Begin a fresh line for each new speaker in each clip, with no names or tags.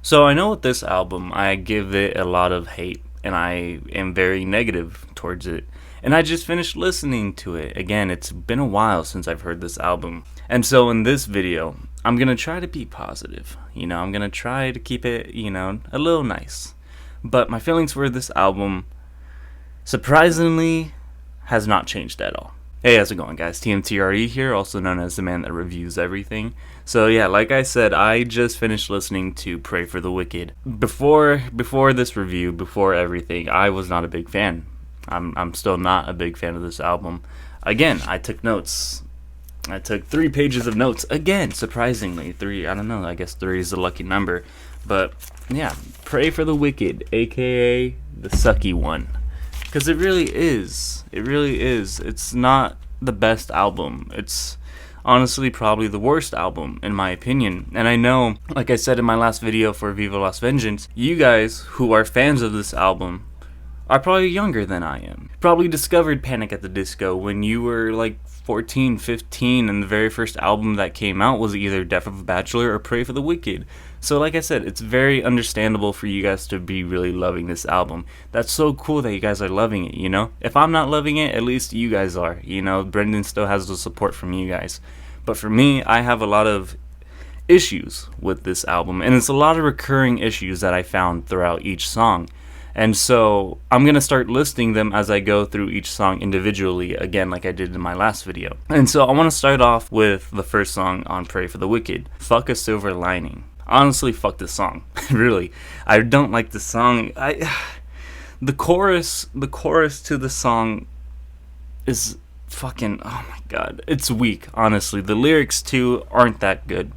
So I know with this album, I give it a lot of hate, and I am very negative towards it. And I just finished listening to it. Again, it's been a while since I've heard this album. And so in this video, I'm going to try to be positive. I'm going to try to keep it, a little nice. But my feelings for this album, surprisingly, has not changed at all. Hey, how's it going, guys? TMTRE here, also known as the man that reviews everything. So yeah, like I said, I just finished listening to Pray for the Wicked. Before this review, before everything, I was not a big fan. I'm still not a big fan of this album. Again, I took notes. I took 3 pages of notes. Again, surprisingly, 3. I don't know. I guess 3 is the lucky number. But yeah, Pray for the Wicked, aka the sucky one. Because it really is. It really is. It's not the best album. It's honestly probably the worst album, in my opinion. And I know, like I said in my last video for Viva Las Vengeance, you guys who are fans of this album are probably younger than I am. Probably discovered Panic at the Disco when you were like 14, 15, and the very first album that came out was either Death of a Bachelor or Pray for the Wicked. So like I said, it's very understandable for you guys to be really loving this album. That's so cool that you guys are loving it, If I'm not loving it, at least you guys are, Brendan still has the support from you guys. But for me, I have a lot of issues with this album, and it's a lot of recurring issues that I found throughout each song. And so I'm going to start listing them as I go through each song individually, again, like I did in my last video. And so I want to start off with the first song on Pray for the Wicked, Fuck a Silver Lining. Honestly, fuck this song. Really. I don't like this song. The chorus to the song is fucking, oh my god. It's weak, honestly. The lyrics too aren't that good.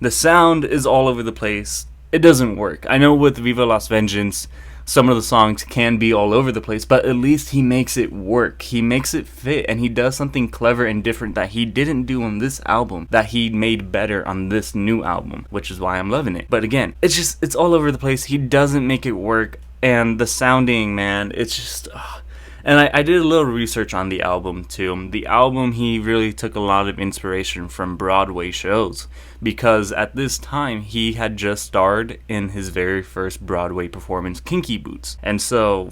The sound is all over the place. It doesn't work. I know with Viva Las Vengeance, some of the songs can be all over the place, but at least he makes it work. He makes it fit, and he does something clever and different that he didn't do on this album that he made better on this new album, which is why I'm loving it. But again, it's all over the place. He doesn't make it work, and the sounding, man, it's just... And I did a little research on the album too. The album, he really took a lot of inspiration from Broadway shows, because at this time he had just starred in his very first Broadway performance, Kinky Boots. And so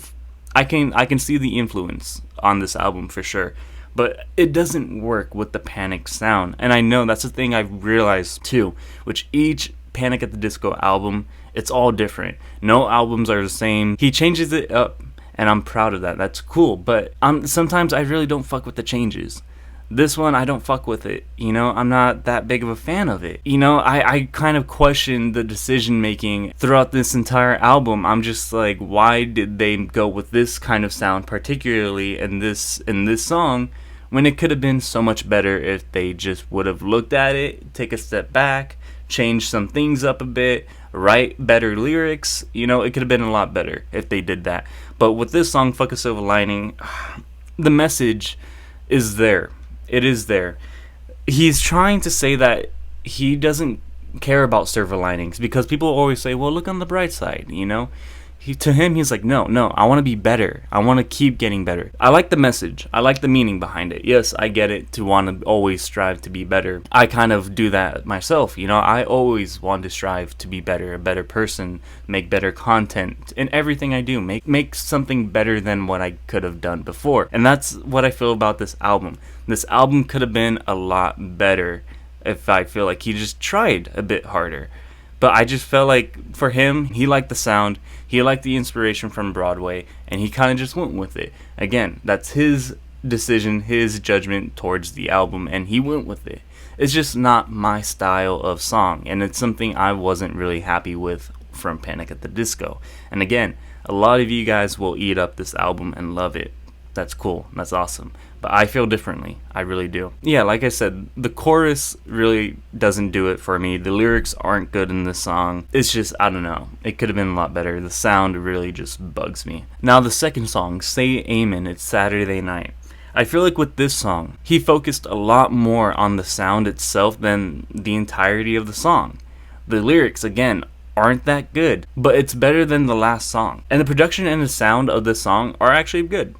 I can see the influence on this album for sure. But it doesn't work with the Panic sound. And I know that's the thing I've realized too, which each Panic at the Disco album, it's all different. No albums are the same. He changes it up, and I'm proud of that. That's cool. But sometimes I really don't fuck with the changes. This one, I don't fuck with it. I'm not that big of a fan of it. I kind of question the decision making throughout this entire album. I'm just like, why did they go with this kind of sound, particularly in this song, when it could have been so much better if they just would have looked at it, take a step back, change some things up a bit, write better lyrics. It could have been a lot better if they did that. But with this song, Fuck a Silver Lining, the message is there. It is there. He's trying to say that he doesn't care about silver linings, because people always say, well, look on the bright side, To him, he's like, no, I want to be better. I want to keep getting better. I like the message. I like the meaning behind it. Yes, I get it, to want to always strive to be better. I kind of do that myself, I always want to strive to be better, a better person, make better content in everything I do, make something better than what I could have done before. And that's what I feel about this album. This album could have been a lot better if I feel like he just tried a bit harder. But I just felt like for him, he liked the sound, he liked the inspiration from Broadway, and he kind of just went with it. Again, that's his decision, his judgment towards the album, and he went with it. It's just not my style of song, and it's something I wasn't really happy with from Panic at the Disco. And again, a lot of you guys will eat up this album and love it. That's cool. That's awesome. But I feel differently. I really do. Yeah, like I said, the chorus really doesn't do it for me. The lyrics aren't good in this song. It's just, I don't know. It could have been a lot better. The sound really just bugs me. Now the second song, Say Amen, It's Saturday Night. I feel like with this song, he focused a lot more on the sound itself than the entirety of the song. The lyrics, again, aren't that good, but it's better than the last song. And the production and the sound of this song are actually good.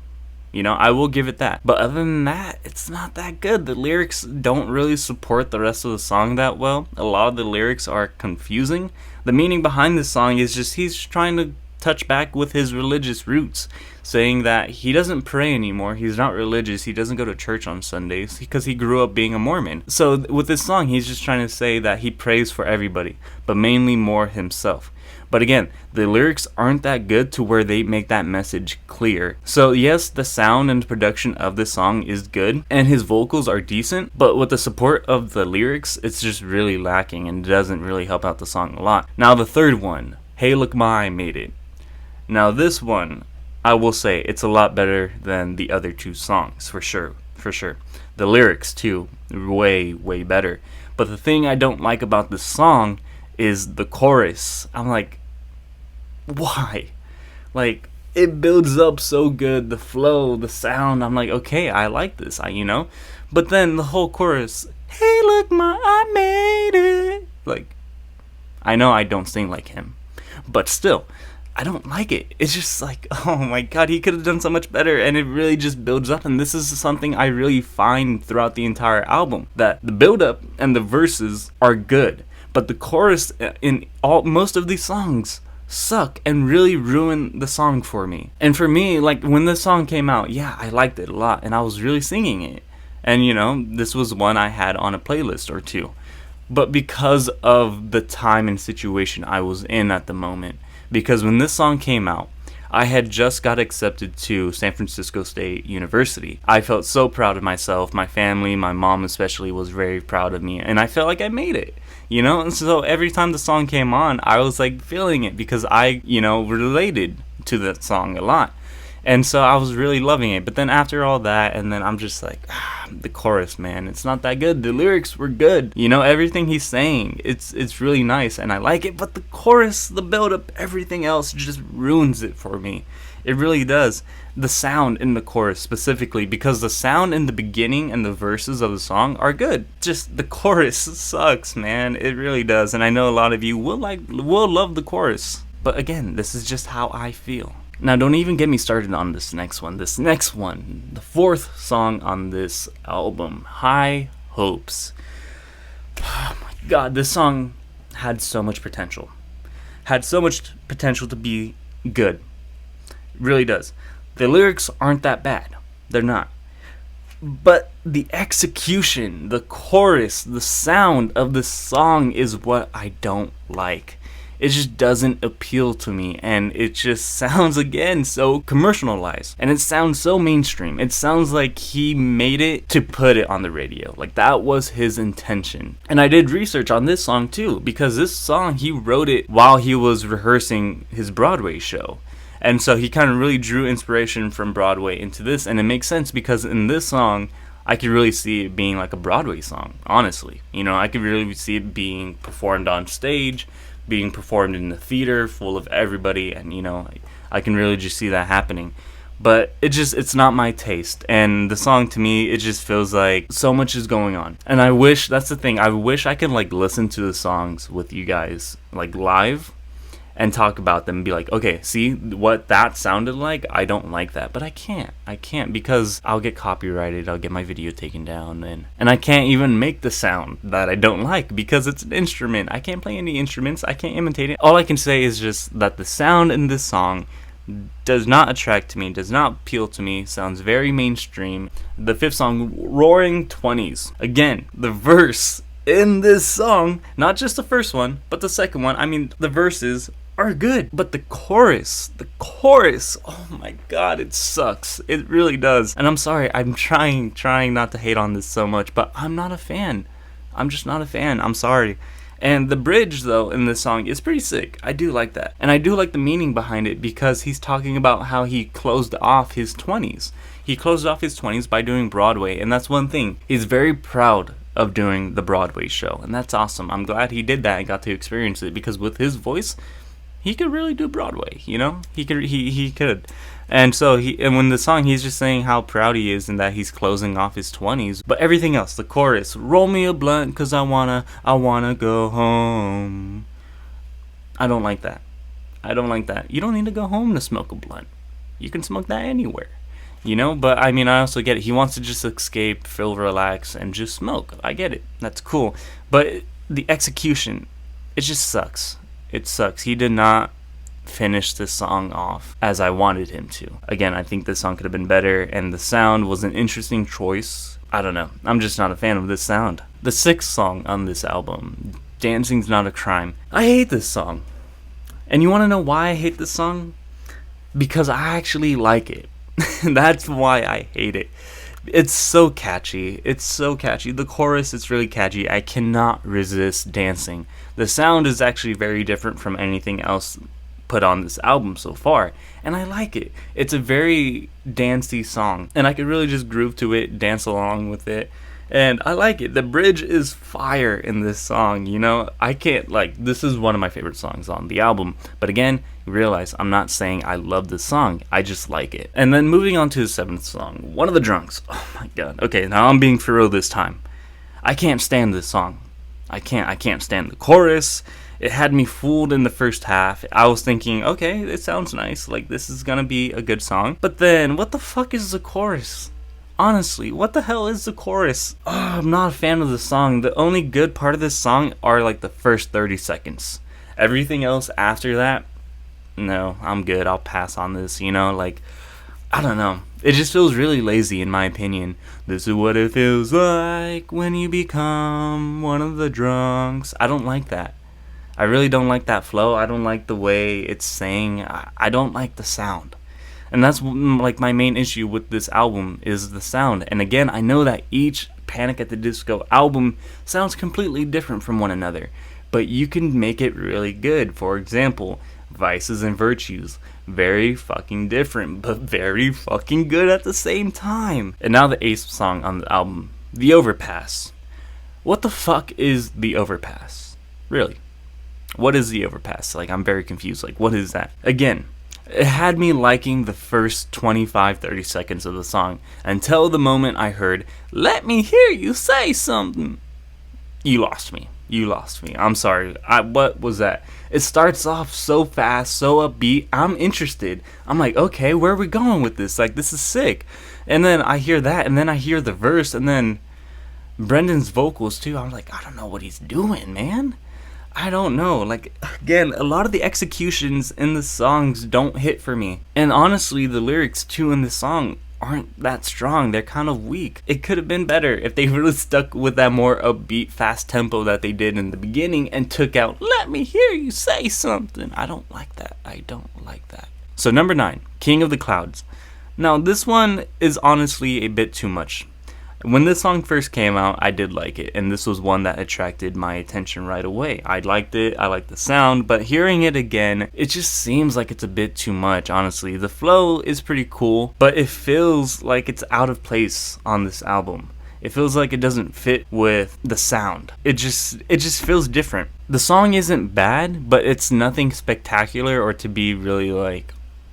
I will give it that. But other than that, it's not that good. The lyrics don't really support the rest of the song that well. A lot of the lyrics are confusing. The meaning behind this song is just he's trying to touch back with his religious roots, saying that he doesn't pray anymore, he's not religious, he doesn't go to church on Sundays because he grew up being a Mormon. So with this song, he's just trying to say that he prays for everybody, but mainly more himself. But again, the lyrics aren't that good to where they make that message clear. So yes, the sound and production of this song is good, and his vocals are decent, but with the support of the lyrics, it's just really lacking and doesn't really help out the song a lot. Now the third one, Hey Look Ma, I Made It. Now this one, I will say, it's a lot better than the other two songs, for sure. The lyrics too, way better. But the thing I don't like about this song is the chorus. I'm like, why? Like, it builds up so good, the flow, the sound. I'm like, okay, I like this, But then the whole chorus, hey look ma, I made it. Like, I know I don't sing like him, but still, I don't like it. It's just like, oh my god, he could have done so much better, and it really just builds up. And this is something I really find throughout the entire album, that the build up and the verses are good, but the chorus in most of these songs suck and really ruin the song for me. And for me, like, when this song came out, yeah, I liked it a lot and I was really singing it, and this was one I had on a playlist or two. But because of the time and situation I was in at the moment, because when this song came out, I had just got accepted to San Francisco State University. I felt so proud of myself. My family, my mom especially, was very proud of me, and I felt like I made it, And so every time the song came on, I was like feeling it because I, related to that song a lot. And so I was really loving it. But then after all that, and then I'm just like, the chorus, man, it's not that good. The lyrics were good. Everything he's saying, it's really nice and I like it. But the chorus, the build-up, everything else just ruins it for me. It really does. The sound in the chorus specifically, because the sound in the beginning and the verses of the song are good. Just the chorus sucks, man. It really does. And I know a lot of you will love the chorus. But again, this is just how I feel. Now, don't even get me started on this next one. This next one, the fourth song on this album, High Hopes. Oh my god, this song had so much potential. Had so much potential to be good. It really does. The lyrics aren't that bad. They're not. But the execution, the chorus, the sound of the song is what I don't like. It just doesn't appeal to me, and it just sounds, again, so commercialized, and it sounds so mainstream. It sounds like he made it to put it on the radio. Like, that was his intention. And I did research on this song too, because this song, he wrote it while he was rehearsing his Broadway show. And so he kind of really drew inspiration from Broadway into this, and it makes sense because in this song, I could really see it being like a Broadway song, honestly. I could really see it being performed on stage, being performed in the theater full of everybody, and I can really just see that happening. But it's not my taste, and the song, to me, it just feels like so much is going on. And I wish, that's the thing, I wish I could listen to the songs with you guys live and talk about them and be like, okay, see what that sounded like? I don't like that. But I can't because I'll get copyrighted, I'll get my video taken down, and I can't even make the sound that I don't like because it's an instrument. I can't play any instruments, I can't imitate it. All I can say is just that the sound in this song does not attract me, does not appeal to me, sounds very mainstream. The fifth song, Roaring 20s. Again, the verse in this song, not just the first one, but the second one, the verses are good, but the chorus, oh my god, it sucks. It really does. And I'm sorry, I'm trying not to hate on this so much, but I'm not a fan. I'm just not a fan. I'm sorry. And the bridge, though, in this song is pretty sick. I do like that. And I do like the meaning behind it because he's talking about how he closed off his 20s. He closed off his 20s by doing Broadway, and that's one thing. He's very proud of doing the Broadway show, and that's awesome. I'm glad he did that and got to experience it because with his voice, he could really do Broadway, he could. And so and when the song, he's just saying how proud he is and that he's closing off his 20s. But everything else, the chorus, roll me a blunt cause I wanna go home. I don't like that. You don't need to go home to smoke a blunt. You can smoke that anywhere. But I also get it. He wants to just escape, feel relax, and just smoke. I get it. That's cool. But the execution, it just sucks. It sucks. He did not finish this song off as I wanted him to. Again, I think this song could have been better, and the sound was an interesting choice. I don't know. I'm just not a fan of this sound. The 6th song on this album, Dancing's Not a Crime. I hate this song. And you want to know why I hate this song? Because I actually like it. That's why I hate it. It's so catchy. It's so catchy. The chorus is really catchy. I cannot resist dancing. The sound is actually very different from anything else put on this album so far, and I like it. It's a very dancey song, and I could really just groove to it, dance along with it, and I like it. The bridge is fire in this song, you know? I can't, this is one of my favorite songs on the album, but again, you realize I'm not saying I love this song, I just like it. And then moving on to the 7th song, One of the Drunks. Oh my god. Okay, now I'm being for real this time. I can't stand this song. I can't stand the chorus. It had me fooled in the first half. I was thinking, okay, it sounds nice. This is gonna be a good song. But then, what the fuck is the chorus? Honestly, what the hell is the chorus? Oh, I'm not a fan of the song. The only good part of this song are the first 30 seconds. Everything else after that, no, I'm good. I'll pass on this, I don't know. It just feels really lazy in my opinion. This is what it feels like when you become one of the drunks. I don't like that. I really don't like that flow. I don't like the way it's saying. I don't like the sound. And that's my main issue with this album is the sound. And again, I know that each Panic at the Disco album sounds completely different from one another. But you can make it really good. For example, Vices and Virtues. Very fucking different, but very fucking good at the same time. And now the 8th song on the album, The Overpass. What the fuck is The Overpass? Really? What is The Overpass? I'm very confused. What is that? Again, it had me liking the first 25-30 seconds of the song until the moment I heard, "Let me hear you say something." You lost me. I'm sorry. What was that? It starts off so fast, so upbeat. I'm interested. I'm like, okay, where are we going with this? This is sick. And then I hear that, and then I hear the verse, and then Brendan's vocals too. I'm like, I don't know what he's doing, man. I don't know. Again, a lot of the executions in the songs don't hit for me. And honestly, the lyrics too in the song aren't that strong. They're kind of weak. It could have been better if they really stuck with that more upbeat, fast tempo that they did in the beginning and took out, "Let me hear you say something." I don't like that. So number 9, King of the Clouds. Now, this one is honestly a bit too much. When this song first came out, I did like it, and this was one that attracted my attention right away. I liked it, I liked the sound, but hearing it again, it just seems like it's a bit too much, honestly. The flow is pretty cool, but it feels like it's out of place on this album. It feels like it doesn't fit with the sound. It just feels different. The song isn't bad, but it's nothing spectacular or to be really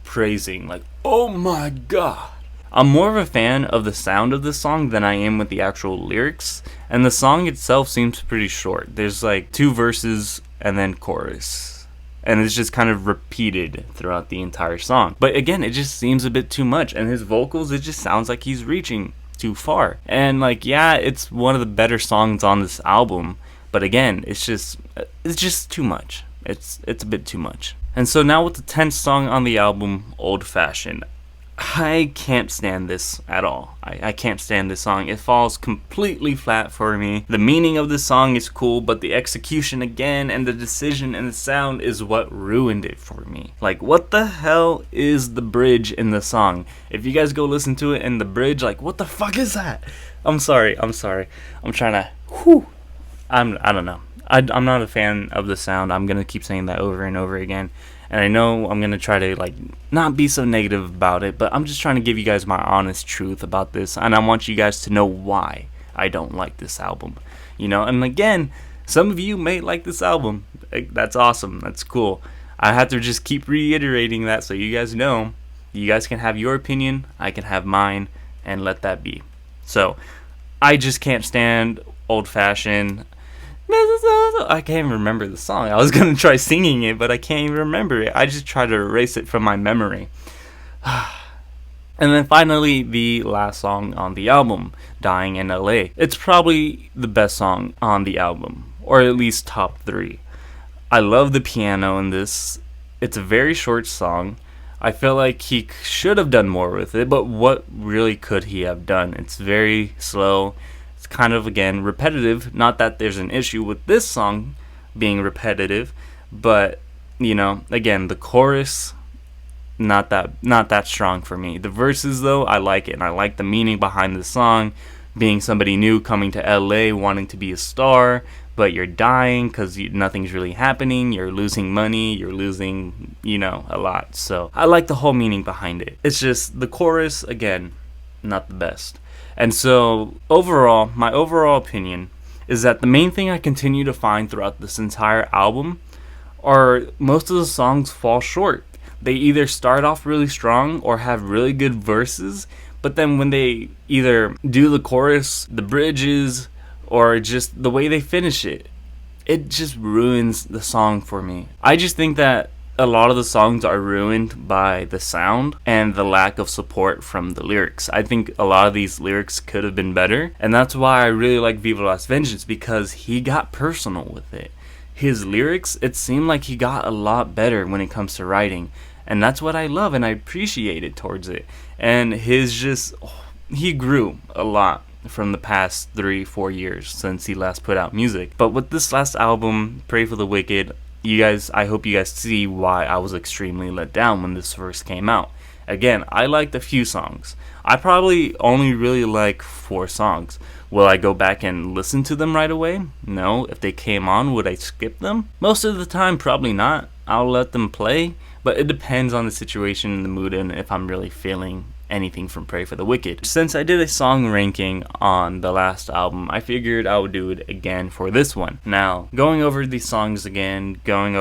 praising, oh my god. I'm more of a fan of the sound of this song than I am with the actual lyrics, and the song itself seems pretty short. There's 2 verses and then chorus, and it's just kind of repeated throughout the entire song. But again, it just seems a bit too much, and his vocals, it just sounds like he's reaching too far. And yeah, it's one of the better songs on this album, but again, it's just too much. It's a bit too much. And so now with the 10th song on the album, Old Fashioned. I can't stand this at all. I can't stand this song. It falls completely flat for me. The meaning of the song is cool, but the execution again and the decision and the sound is what ruined it for me. What the hell is the bridge in the song? If you guys go listen to it and the bridge, what the fuck is that? I'm sorry. I'm trying to, I don't know. I'm not a fan of the sound. I'm going to keep saying that over and over again. And I know I'm going to try to not be so negative about it, but I'm just trying to give you guys my honest truth about this, and I want you guys to know why I don't like this album. And again, some of you may like this album. That's awesome. That's cool. I have to just keep reiterating that so you guys know. You guys can have your opinion, I can have mine, and let that be. So, I just can't stand Old Fashioned. I can't even remember the song. I was going to try singing it, but I can't even remember it. I just try to erase it from my memory. And then finally, the last song on the album, Dying in LA. It's probably the best song on the album, or at least top 3. I love the piano in this. It's a very short song. I feel like he should have done more with it, but what really could he have done? It's very slow. It's kind of, again, repetitive. Not that there's an issue with this song being repetitive, but, again, the chorus, not that strong for me. The verses, though, I like it, and I like the meaning behind the song. Being somebody new coming to LA, wanting to be a star, but you're dying because nothing's really happening. You're losing money. You're losing, a lot. So I like the whole meaning behind it. It's just the chorus, again, not the best. And so overall, my overall opinion is that the main thing I continue to find throughout this entire album are most of the songs fall short. They either start off really strong or have really good verses, but then when they either do the chorus, the bridges, or just the way they finish it, it just ruins the song for me. I just think that a lot of the songs are ruined by the sound and the lack of support from the lyrics. I think a lot of these lyrics could have been better, and that's why I really like Viva Las Vengeance, because he got personal with it. His lyrics, it seemed like he got a lot better when it comes to writing, and that's what I love and I appreciate it towards it. And he grew a lot from the past 3-4 years since he last put out music. But with this last album, Pray for the Wicked, I hope you guys see why I was extremely let down when this first came out. Again, I liked a few songs. I probably only really like 4 songs. Will I go back and listen to them right away? No. If they came on, would I skip them? Most of the time, probably not. I'll let them play, but it depends on the situation and the mood and if I'm really feeling anything from Pray for the Wicked. Since I did a song ranking on the last album, I figured I would do it again for this one. Now, going over these songs again, I'm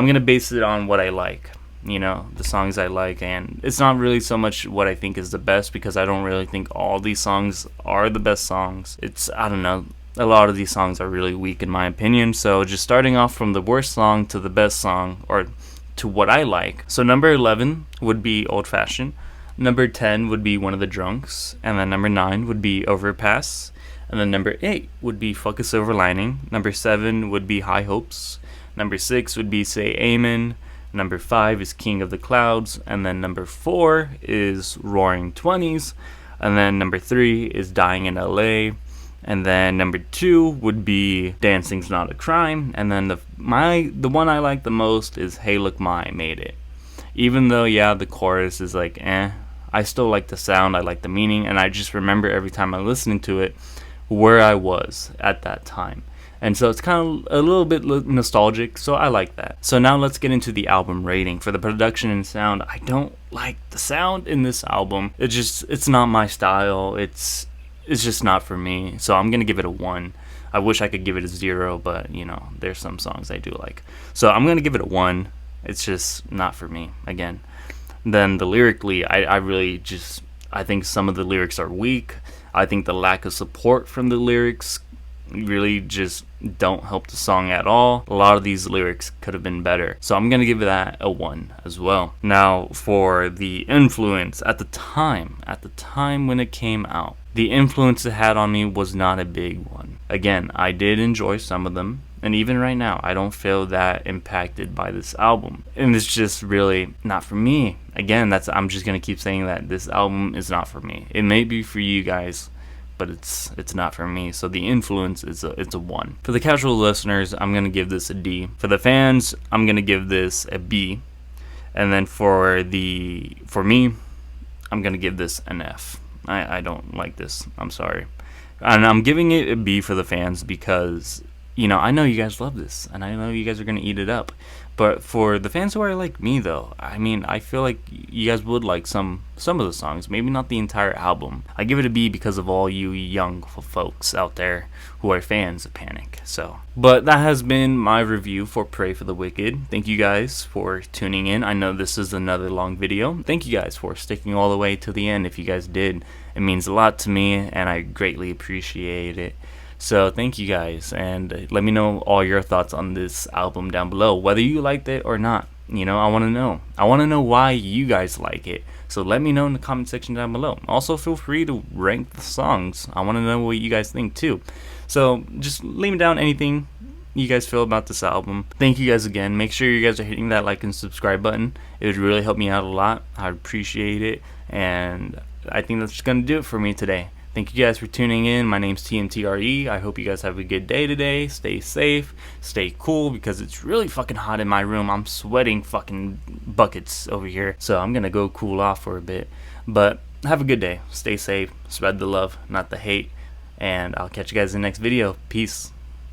going to base it on what I like. The songs I like, and it's not really so much what I think is the best, because I don't really think all these songs are the best songs. I don't know, a lot of these songs are really weak in my opinion. So just starting off from the worst song to the best song, or to what I like. So number 11 would be Old Fashioned. Number 10 would be One of the Drunks, and then number 9 would be Overpass, and then number 8 would be Fuck a Silver Lining. Number 7 would be High Hopes. Number 6 would be Say Amen. Number 5 is King of the Clouds, and then number 4 is Roaring Twenties, and then number 3 is Dying in LA, and then number 2 would be Dancing's Not a Crime, and then the one I like the most is Hey Look My Made It. Even though, the chorus is like, I still like the sound, I like the meaning, and I just remember every time I'm listening to it where I was at that time. And so it's kind of a little bit nostalgic, so I like that. So now let's get into the album rating. For the production and sound, I don't like the sound in this album. It's not my style. It's just not for me. So I'm going to give it a 1. I wish I could give it a 0, but, there's some songs I do like. So I'm going to give it a 1. It's just not for me, again. Then the lyrically, I think some of the lyrics are weak. I think the lack of support from the lyrics really just don't help the song at all. A lot of these lyrics could have been better. So I'm going to give that a 1 as well. Now, for the influence at the time when it came out, the influence it had on me was not a big one. Again, I did enjoy some of them. And even right now, I don't feel that impacted by this album. And it's just really not for me. Again, I'm just going to keep saying that this album is not for me. It may be for you guys, but it's not for me. So the influence it's a 1. For the casual listeners, I'm going to give this a D. For the fans, I'm going to give this a B. And then for me, I'm going to give this an F. I don't like this. I'm sorry. And I'm giving it a B for the fans because I know you guys love this, and I know you guys are going to eat it up. But for the fans who are like me, though, I feel like you guys would like some of the songs, maybe not the entire album. I give it a B because of all you young folks out there who are fans of Panic. But that has been my review for Pray for the Wicked. Thank you guys for tuning in. I know this is another long video. Thank you guys for sticking all the way to the end. If you guys did, it means a lot to me, and I greatly appreciate it. So thank you guys, and let me know all your thoughts on this album down below, whether you liked it or not. I want to know. I want to know why you guys like it. So let me know in the comment section down below. Also, feel free to rank the songs. I want to know what you guys think too. So just leave down anything you guys feel about this album. Thank you guys again. Make sure you guys are hitting that like and subscribe button. It would really help me out a lot. I appreciate it. And I think that's just going to do it for me today. Thank you guys for tuning in. My name's TNTRE. I hope you guys have a good day today. Stay safe. Stay cool because it's really fucking hot in my room. I'm sweating fucking buckets over here. So I'm going to go cool off for a bit. But have a good day. Stay safe. Spread the love, not the hate. And I'll catch you guys in the next video. Peace.